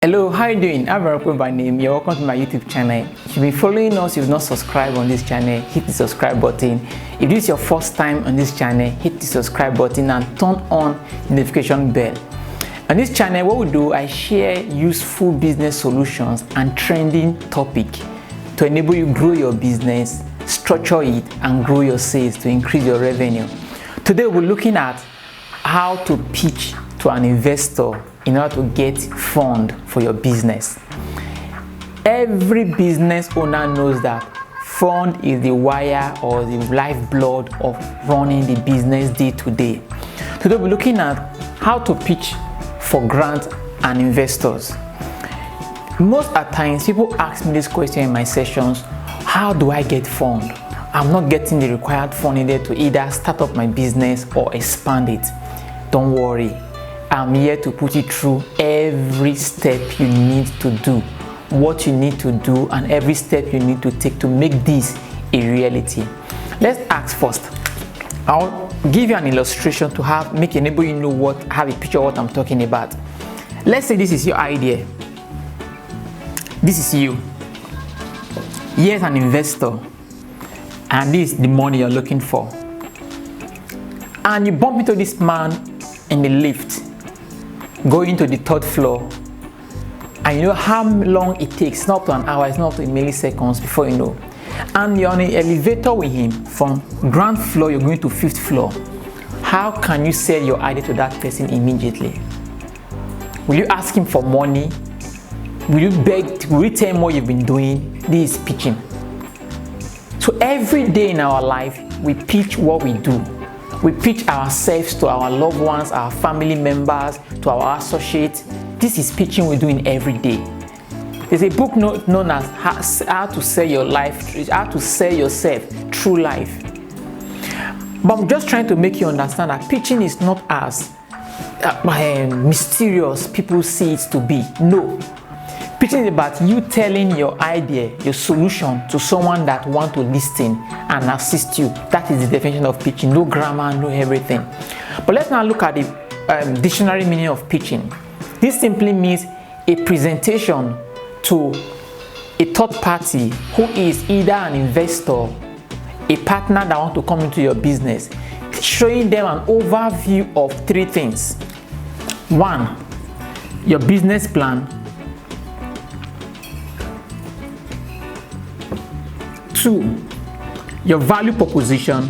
Hello, how are you doing? I'm Veronica by name. You're welcome to my YouTube channel. If you've been following us, you've not subscribed on this channel, hit the subscribe button. If this is your first time on this channel, hit the subscribe button and turn on the notification bell. On this channel, what we do, I share useful business solutions and trending topic to enable you grow your business, structure it, and grow your sales to increase your revenue. Today, we're looking at how to pitch to an investor in order to get fund for your business. Every business owner knows that fund is the wire or the lifeblood of running the business day to day. Today we're looking at how to pitch for grants and investors. Most at times people ask me this question in my sessions: how do I get fund? I'm not getting the required fund needed to either start up my business or expand it. Don't worry, I'm here to put you through every step you need to do, what you need to do, and every step you need to take to make this a reality. Let's ask first. I'll give you an illustration to enable you know have a picture of what I'm talking about. Let's say this is your idea. This is you. Here's an investor, and this is the money you're looking for. And you bump into this man in the lift, going to the third floor, and you know how long it takes. It's not up to an hour, it's not up to milliseconds before you know. And you're on an elevator with him from ground floor, you're going to fifth floor. How can you sell your idea to that person immediately? Will you ask him for money? Will you beg? Will you tell him what you've been doing? This is pitching. So every day in our life, we pitch what we do. We pitch ourselves to our loved ones, our family members, to our associates. This is pitching we're doing every day. There's a book known as How to Sell Your Life, How to Sell Yourself Through Life. But I'm just trying to make you understand that pitching is not as mysterious people see it to be. No. Pitching is about you telling your idea, your solution to someone that wants to listen and assist you. That is the definition of pitching. No grammar, no everything. But let's now look at the dictionary meaning of pitching. This simply means a presentation to a third party who is either an investor, a partner that wants to come into your business, showing them an overview of three things. 1, your business plan. 2, your value proposition.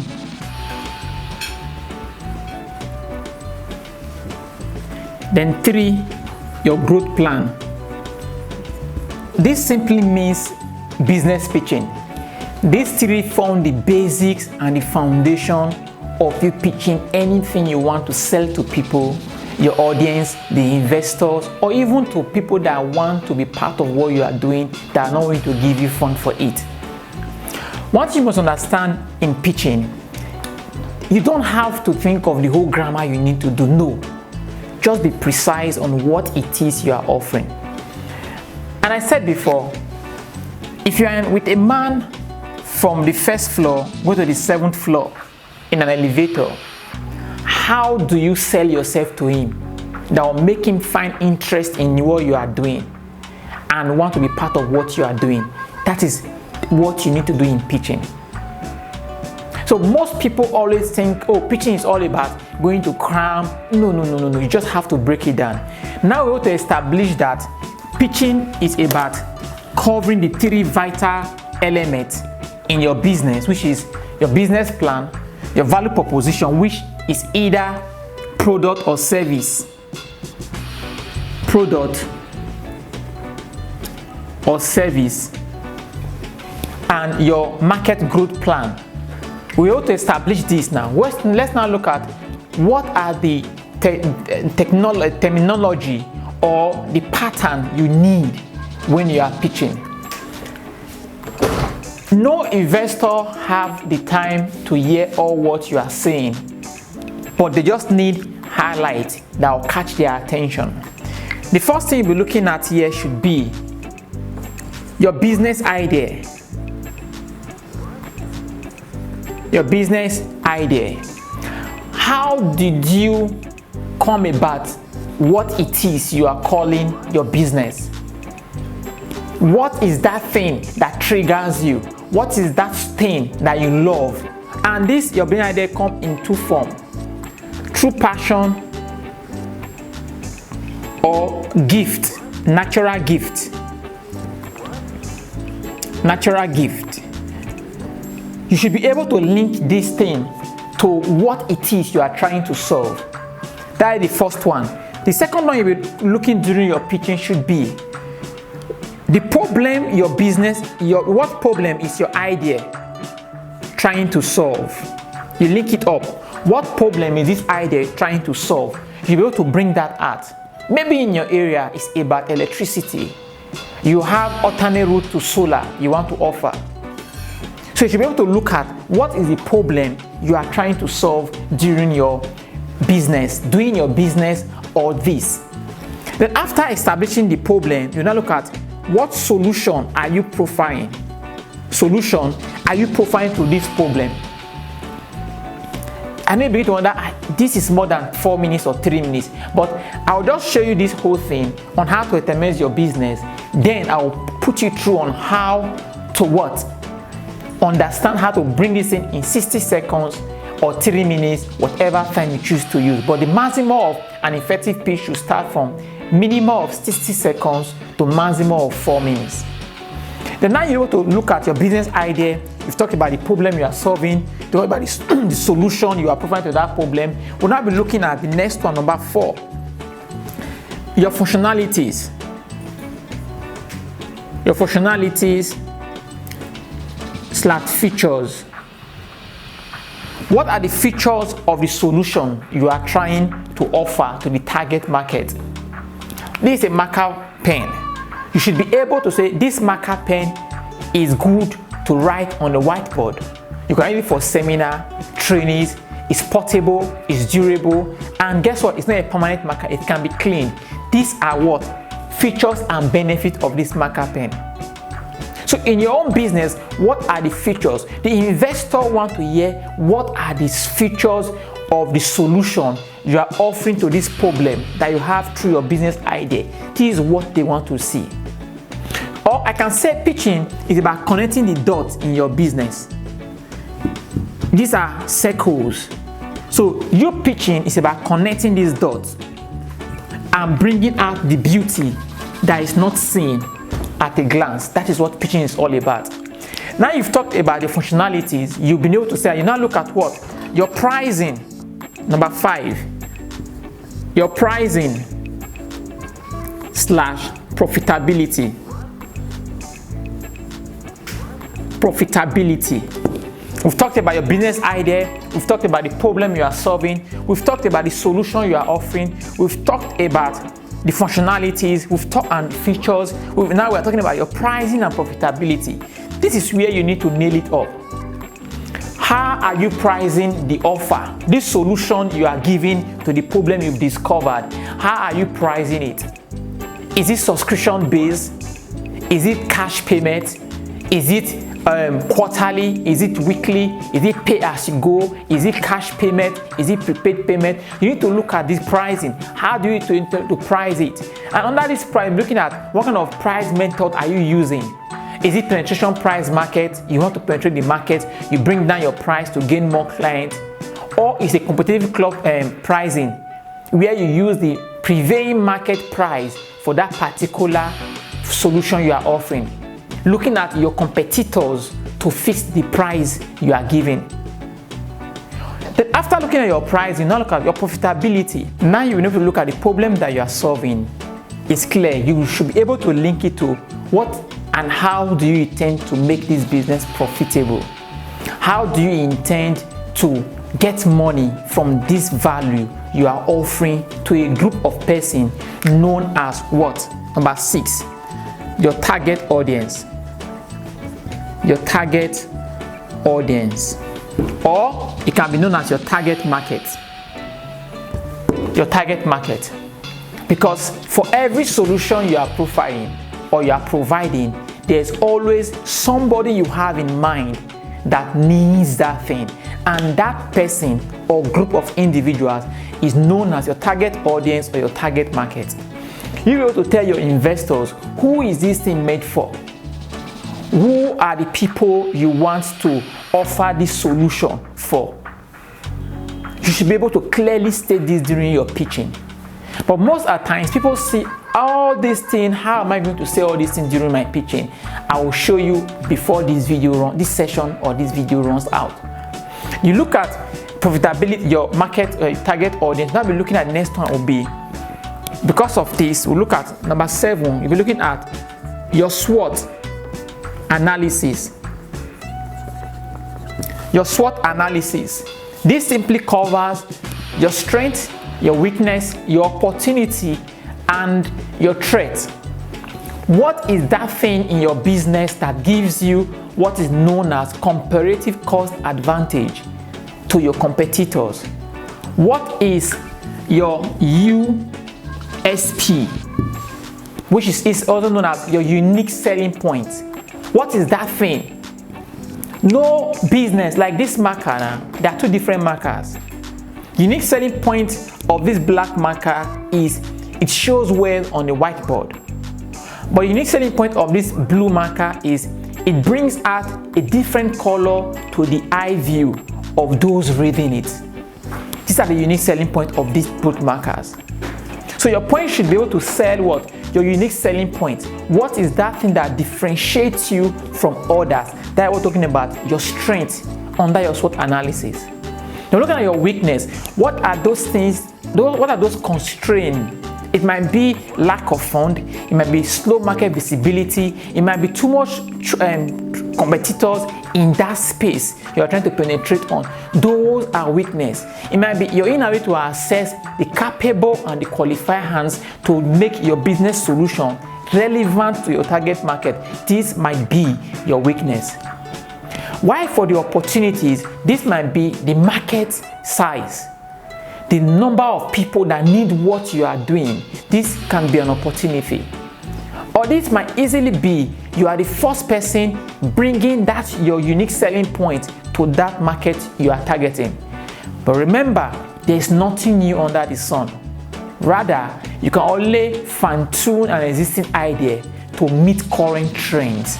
Then 3, your growth plan. This simply means business pitching. These 3 form the basics and the foundation of you pitching anything you want to sell to people, your audience, the investors, or even to people that want to be part of what you are doing that are not going to give you fund for it. One thing you must understand in pitching, you don't have to think of the whole grammar you need to do. No. Just be precise on what it is you are offering. And I said before, if you are with a man from the first floor, go to the 7th floor in an elevator, how do you sell yourself to him that will make him find interest in what you are doing and want to be part of what you are doing? That is what you need to do in pitching. So most people always think, oh, pitching is all about going to cram. No. You just have to break it down. Now we want to establish that pitching is about covering the 3 vital elements in your business, which is your business plan, your value proposition, which is either product or service. Product or service. And your market growth plan. We ought to establish this now. Let's now look at what are the terminology or the pattern you need when you are pitching. No investor have the time to hear all what you are saying, but they just need highlights that will catch their attention. The first thing you'll be looking at here should be your business idea. Your business idea. How did you come about what it is you are calling your business. What is that thing that triggers you? What is that thing that you love? And this, your business idea, comes in two forms: through passion or gift, natural gift. Natural gift. You should be able to link this thing to what it is you are trying to solve. That is the first one. The second one you'll be looking during your pitching should be the problem your business, what problem is your idea trying to solve? You link it up. What problem is this idea trying to solve? You'll be able to bring that out. Maybe in your area it's about electricity. You have alternate route to solar you want to offer. So you should be able to look at what is the problem you are trying to solve during your business, doing your business or this. Then after establishing the problem, you now look at what solution are you profiling? Solution are you profiling to this problem? I may begin to wonder, this is more than 4 minutes or 3 minutes, but I'll just show you this whole thing on how to optimize your business. Then I'll put you through on how to what? Understand how to bring this in 60 seconds or 3 minutes, whatever time you choose to use. But the maximum of an effective pitch should start from minimum of 60 seconds to maximum of 4 minutes. Then now you're able to look at your business idea. You've talked about the problem you are solving, you talked about the solution you are providing to that problem. We'll now be looking at the next one, number 4. Your functionalities. Your functionalities / features. What are the features of the solution you are trying to offer to the target market? This is a marker pen. You should be able to say this marker pen is good to write on the whiteboard. You can use it for seminar, trainees. It's portable, it's durable, and guess what? It's not a permanent marker. It can be clean. These are what? Features and benefits of this marker pen. So in your own business, what are the features? The investor wants to hear what are these features of the solution you are offering to this problem that you have through your business idea. This is what they want to see. Or I can say pitching is about connecting the dots in your business. These are circles. So your pitching is about connecting these dots and bringing out the beauty that is not seen at a glance. That is what pitching is all about. Now you've talked about the functionalities, you've been able to say, you now look at what? Your pricing. Number 5. Your pricing / profitability. Profitability. We've talked about your business idea. We've talked about the problem you are solving. We've talked about the solution you are offering. We've talked about the functionalities. We've talked and features. Now we're talking about your pricing and profitability. This is where you need to nail it up. How are you pricing the offer? This solution you are giving to the problem you've discovered. How are you pricing it? Is it subscription based? Is it cash payment? Is it quarterly? Is it weekly? Is it pay as you go? Is it cash payment? Is it prepaid payment? You need to look at this pricing. How do you to price it? And under this price, looking at what kind of price method are you using? Is it penetration price market? You want to penetrate the market, you bring down your price to gain more clients, or is it competitive club pricing where you use the prevailing market price for that particular solution you are offering? Looking at your competitors to fix the price you are giving. Then after looking at your price, you now look at your profitability. Now you need to look at the problem that you are solving. It's clear. You should be able to link it to what and how do you intend to make this business profitable? How do you intend to get money from this value you are offering to a group of persons known as what? Number 6, your target audience. Your target audience, or it can be known as your target market. Your target market, because for every solution you are profiling or you are providing, there's always somebody you have in mind that needs that thing, and that person or group of individuals is known as your target audience or your target market. You're able to tell your investors, who is this thing made for? Who are the people you want to offer this solution for? You should be able to clearly state this during your pitching. But most of the times, people see all these things. How am I going to say all these things during my pitching? I will show you before this session or this video runs out. You look at profitability, your market, target audience. Now we're looking at the next one will be, because of this, we'll look at number 7. You'll be looking at your SWOT analysis. Your SWOT analysis. This simply covers your strength, your weakness, your opportunity, and your threat. What is that thing in your business that gives you what is known as comparative cost advantage to your competitors? What is your USP, which is also known as your unique selling point? What is that thing? No business like this marker now, there are 2 different markers. Unique selling point of this black marker is it shows well on the whiteboard. But unique selling point of this blue marker is it brings out a different color to the eye view of those reading it. These are the unique selling point of these both markers. So your point should be able to sell what? Your unique selling point. What is that thing that differentiates you from others? That we're talking about your strength under your SWOT analysis. Now looking at your weakness, what are those things, what are those constraints? It might be lack of fund, it might be slow market visibility, it might be too much competitors in that space you're trying to penetrate on. Those are weakness. It might be your inability to access the capable and the qualified hands to make your business solution relevant to your target market. This might be your weakness. While for the opportunities, this might be the market size, the number of people that need what you are doing. This can be an opportunity. Or this might easily be you are the first person bringing that your unique selling point to that market you are targeting. But remember, there is nothing new under the sun. Rather, you can only fine-tune an existing idea to meet current trends.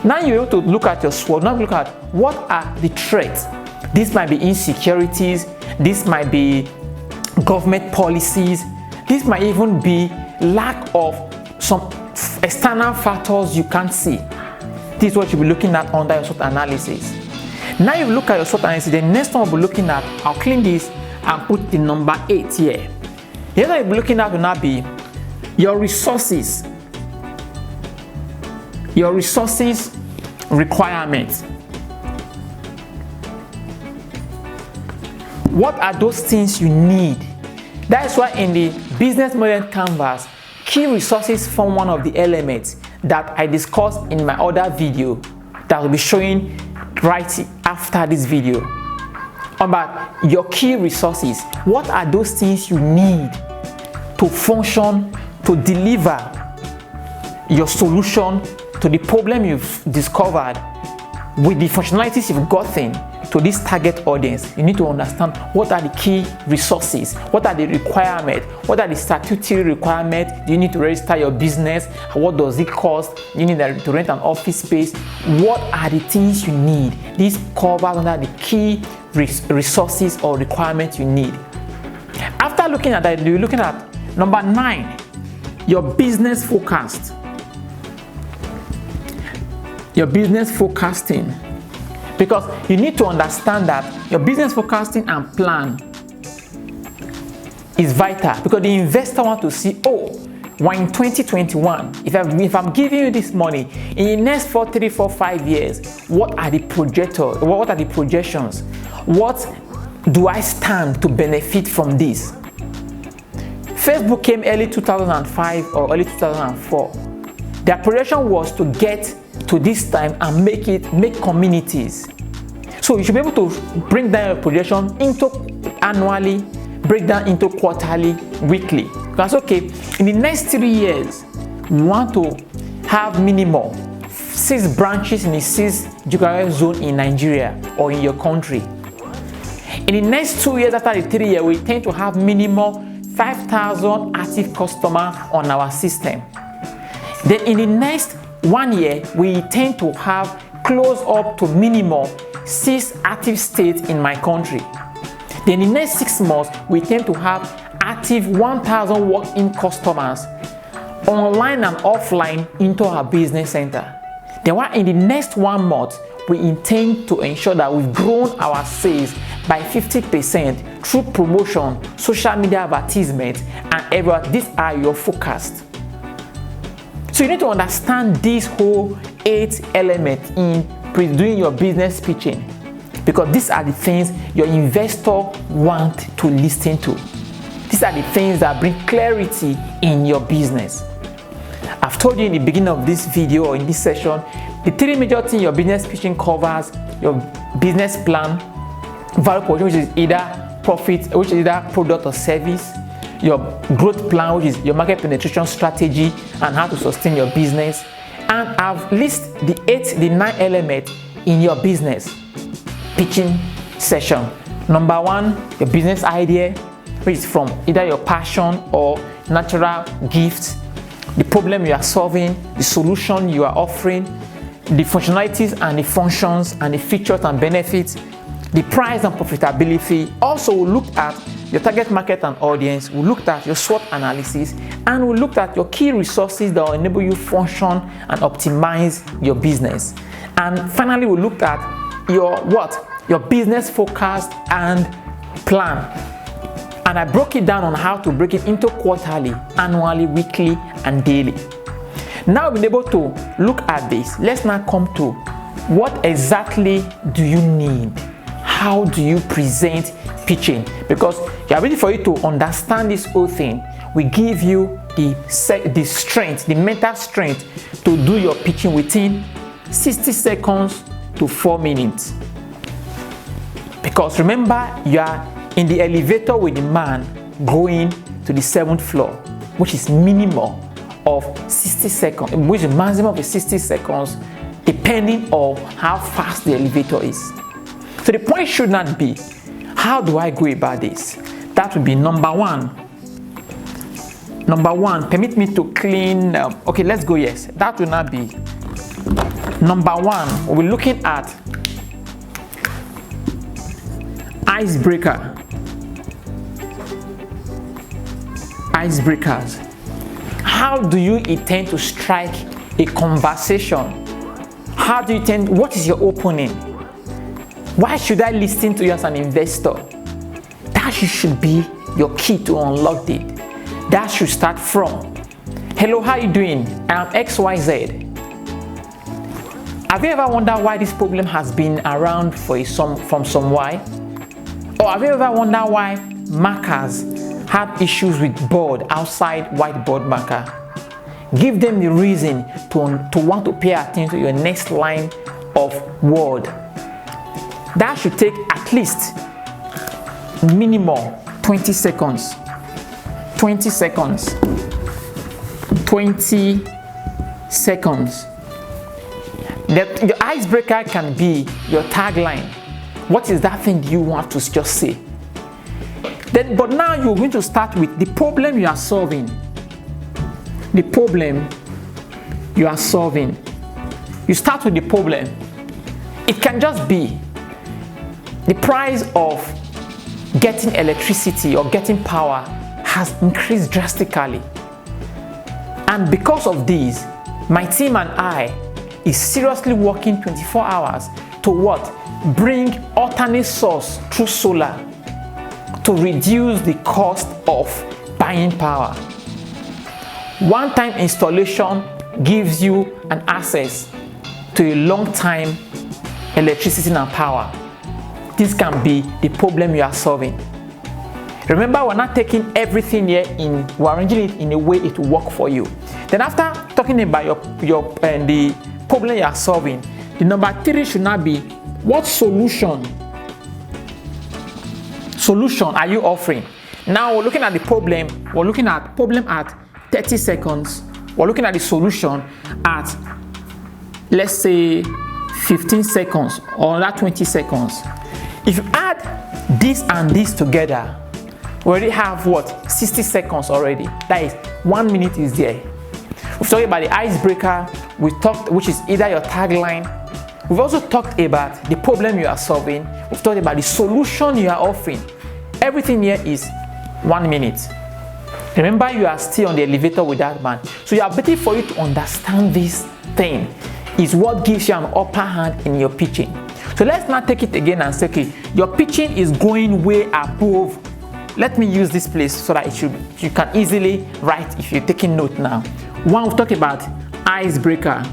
Now you're able to look at your SWOT. Now look at what are the threats. This might be insecurities. This might be government policies. This might even be lack of some external factors you can't see. This is what you'll be looking at under your SWOT analysis. Now you look at your SWOT analysis. The next one we'll be looking at, I'll clean this and put the number 8 here. The other you'll be looking at will now be your resources. Your resources requirements. What are those things you need? That is why in the business model canvas, key resources form one of the elements that I discussed in my other video that will be showing right after this video about your key resources. What are those things you need to function, to deliver your solution to the problem you've discovered with the functionalities you've gotten to this target audience? You need to understand what are the key resources, what are the requirements, what are the statutory requirements. Do you need to register your business? What does it cost? You need to rent an office space. What are the things you need? This covers under the key resources or requirements you need. After looking at that, you're looking at number 9, your business forecast. Your business forecasting. Because you need to understand that your business forecasting and plan is vital, because the investor wants to see, oh, when in 2021, if I'm giving you this money, in the next 3, 4, 5 years, what are the projectors? What are the projections? What do I stand to benefit from this? Facebook came early 2005 or early 2004. Their projection was to get to this time and make communities. So you should be able to bring down your projection into annually, break down into quarterly, weekly. Because okay, in the next 3 years, we want to have minimum 6 branches in a 6 geographical zone in Nigeria or in your country. In the next 2 years after the 3 years, we tend to have minimum 5,000 active customers on our system. Then in the next 1 year, we tend to have close up to minimum 6 active states in my country. Then in the next 6 months, we tend to have active 1,000 walk-in customers online and offline into our business center. Then in the next 1 month, we intend to ensure that we've grown our sales by 50% through promotion, social media advertisement, and everything. These are your forecasts. So you need to understand these whole 8 elements in doing your business pitching, because these are the things your investor want to listen to. These are the things that bring clarity in your business. I've told you in the beginning of this video or in this session, the 3 major things your business pitching covers: your business plan, value proposition, which is either profit, which is either product or service; your growth plan, which is your market penetration strategy and how to sustain your business. And I've listed the 9 elements in your business pitching session. Number 1, your business idea, which is from either your passion or natural gifts; the problem you are solving, the solution you are offering, the functionalities and the functions and the features and benefits, the price and profitability. Also, we looked at your target market and audience, we looked at your SWOT analysis, and we looked at your key resources that will enable you function and optimize your business. And finally, we looked at your business forecast and plan. And I broke it down on how to break it into quarterly, annually, weekly, and daily. Now we've been able to look at this. Let's now come to what exactly do you need? How do you present pitching? Because you are ready for you to understand this whole thing. We give you the strength, the mental strength to do your pitching within 60 seconds to 4 minutes. Because remember, you are in the elevator with the man going to the 7th floor, which is minimum of 60 seconds, which is maximum of 60 seconds, depending on how fast the elevator is. So the point should not be, how do I go about this? That would be number 1. Number 1, permit me to clean. Okay, let's go. Yes, that will not be. Number 1, we're looking at icebreaker. Icebreakers. How do you intend to strike a conversation? How do you intend? What is your opening? Why should I listen to you as an investor? That should be your key to unlock it. That should start from, hello, how you doing? I'm XYZ. Have you ever wondered why this problem has been around from some while? Or have you ever wondered why markers have issues with board outside whiteboard marker? Give them the reason to want to pay attention to your next line of word. That should take at least minimum 20 seconds. 20 seconds. 20 seconds. Your icebreaker can be your tagline. What is that thing you want to just say? But now you're going to start with the problem you are solving. The problem you are solving. You start with the problem. It can just be the price of getting electricity or getting power has increased drastically. And because of this, my team and I is seriously working 24 hours to what? Bring alternate source through solar to reduce the cost of buying power. One-time installation gives you an access to a long-time electricity and power. This can be the problem you are solving. Remember, we're not taking everything here we're arranging it in a way it will work for you. Then after talking about the problem you are solving, the number 3 should not be what solution are you offering. Now we're looking at the problem. We're looking at problem at 30 seconds. We're looking at the solution at let's say 15 seconds or another 20 seconds. If you add this and this together, we already have what? 60 seconds already. That is 1 minute is there. We've talked about the icebreaker, which is either your tagline. We've also talked about the problem you are solving. We've talked about the solution you are offering. Everything here is 1 minute. Remember, you are still on the elevator with that man. So your ability for you to understand this thing is what gives you an upper hand in your pitching. So let's now take it again and say, okay, your pitching is going way above. Let me use this place so that you can easily write if you're taking note now. One, we've talked about icebreakers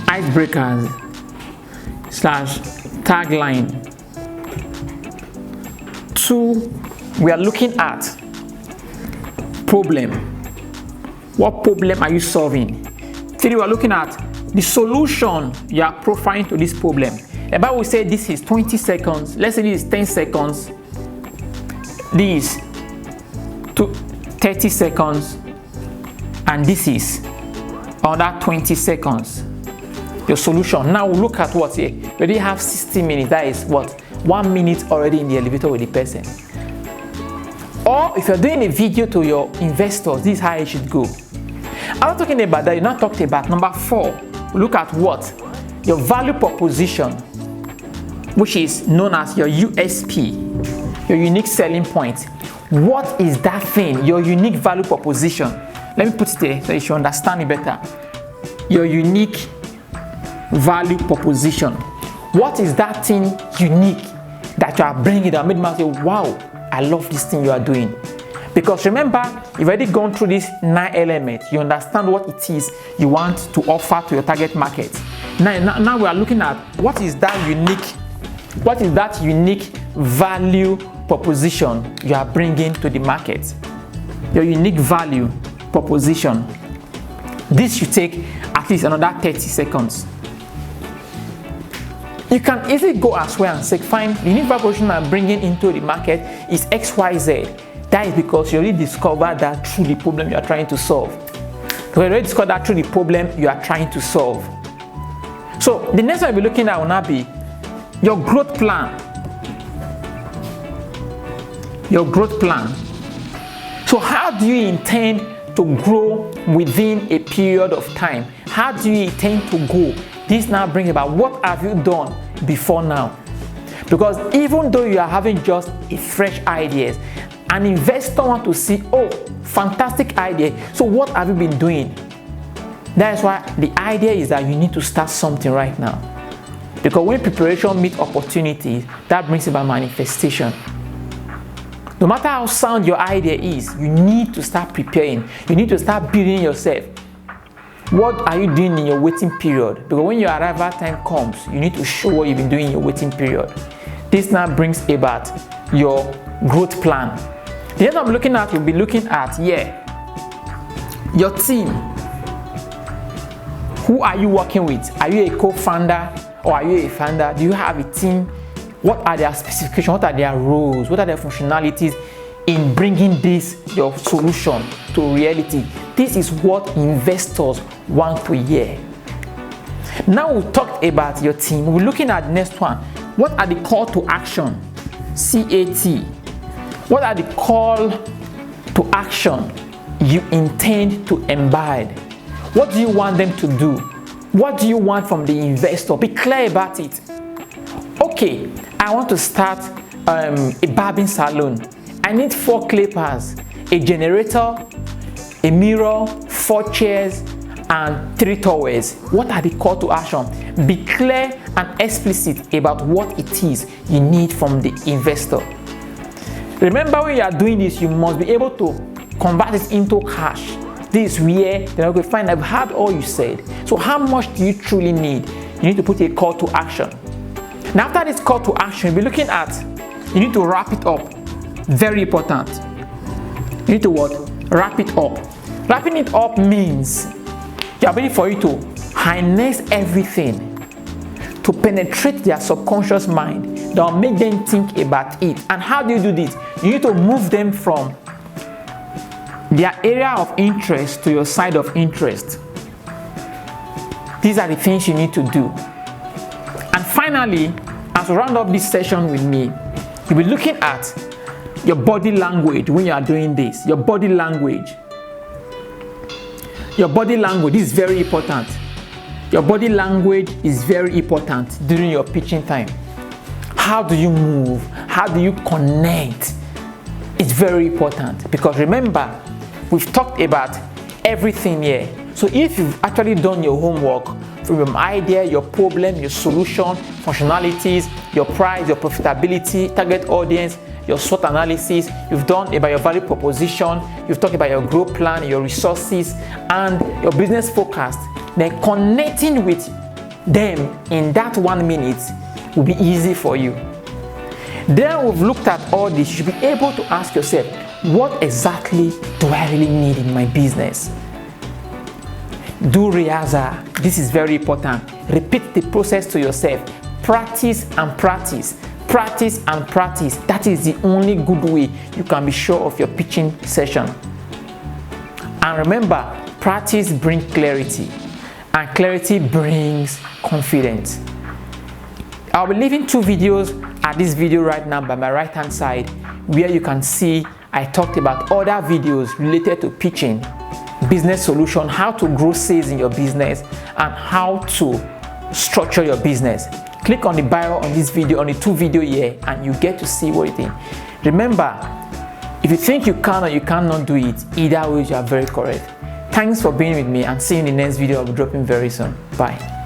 / tagline. 2, we are looking at problem. What problem are you solving? 3, we are looking at the solution you are profiling to this problem. The Bible will say this is 20 seconds. Let's say this is 10 seconds. This is 30 seconds. And this is another 20 seconds. Your solution. Now we'll look at what here. We already have 60 minutes. That is what? 1 minute already in the elevator with the person. Or if you're doing a video to your investors, this is how it should go. After talking about that, you're not talking about number 4. Look at what? Your value proposition, which is known as your USP, your unique selling point. What is that thing? Your unique value proposition. Let me put it there so you should understand it better. Your unique value proposition. What is that thing unique that you are bringing that made me say, wow, I love this thing you are doing? Because remember, you've already gone through these 9 elements. You understand what it is you want to offer to your target market. Now we are looking at what is that unique value proposition you are bringing to the market. Your unique value proposition. This should take at least another 30 seconds. You can easily go as well and say, fine, the unique value proposition I'm bringing into the market is XYZ. That is because you already discovered that through the problem you are trying to solve. You already discovered that through the problem you are trying to solve. So the next one we'll be looking at will now be your growth plan. Your growth plan. So how do you intend to grow within a period of time? How do you intend to go? This now brings about what have you done before now? Because even though you are having just a fresh ideas, an investor wants to see, oh, fantastic idea. So what have you been doing? That is why the idea is that you need to start something right now. Because when preparation meets opportunities, that brings about manifestation. No matter how sound your idea is, you need to start preparing. You need to start building yourself. What are you doing in your waiting period? Because when your arrival time comes, you need to show what you've been doing in your waiting period. This now brings about your growth plan. The next I'm looking at, we'll be looking at, your team. Who are you working with? Are you a co-founder or are you a founder? Do you have a team? What are their specifications? What are their roles? What are their functionalities in bringing this, your solution, to reality? This is what investors want to hear. Now we've talked about your team. We're looking at the next one. What are the call to action? CAT. What are the call to action you intend to embed? What do you want them to do? What do you want from the investor? Be clear about it. Okay, I want to start a barbing salon. I need 4 clippers, a generator, a mirror, 4 chairs, and 3 towels. What are the call to action? Be clear and explicit about what it is you need from the investor. Remember, when you are doing this, you must be able to convert it into cash. This is where they're going to find, I've heard all you said. So how much do you truly need? You need to put a call to action. Now after this call to action, you'll be looking at, you need to wrap it up. Very important. You need to what? Wrap it up. Wrapping it up means the ability for you to harness everything, to penetrate their subconscious mind, that will make them think about it. And how do you do this? You need to move them from their area of interest to your side of interest. These are the things you need to do. And finally, as you round up this session with me, you'll be looking at your body language when you are doing this. Your body language. Your body language is very important. Your body language is very important during your pitching time. How do you move? How do you connect? It's very important, because remember, we've talked about everything here. So if you've actually done your homework from your idea, your problem, your solution, functionalities, your price, your profitability, target audience, your SWOT analysis, you've done about your value proposition, you've talked about your growth plan, your resources, and your business forecast, then connecting with them in that 1 minute will be easy for you. Then we've looked at all this. You should be able to ask yourself, what exactly do I really need in my business? Do rehearsal. This is very important. Repeat the process to yourself. Practice and practice. Practice and practice. That is the only good way you can be sure of your pitching session. And remember, practice brings clarity, and clarity brings confidence. I'll be leaving 2 videos at this video right now by my right hand side, where you can see I talked about other videos related to pitching, business solution, how to grow sales in your business, and how to structure your business. Click on the bio on this video, on the 2 video here, and you get to see what you think. Remember, if you think you can or you cannot do it, either way you are very correct. Thanks for being with me, and see you in the next video I'll be dropping very soon. Bye.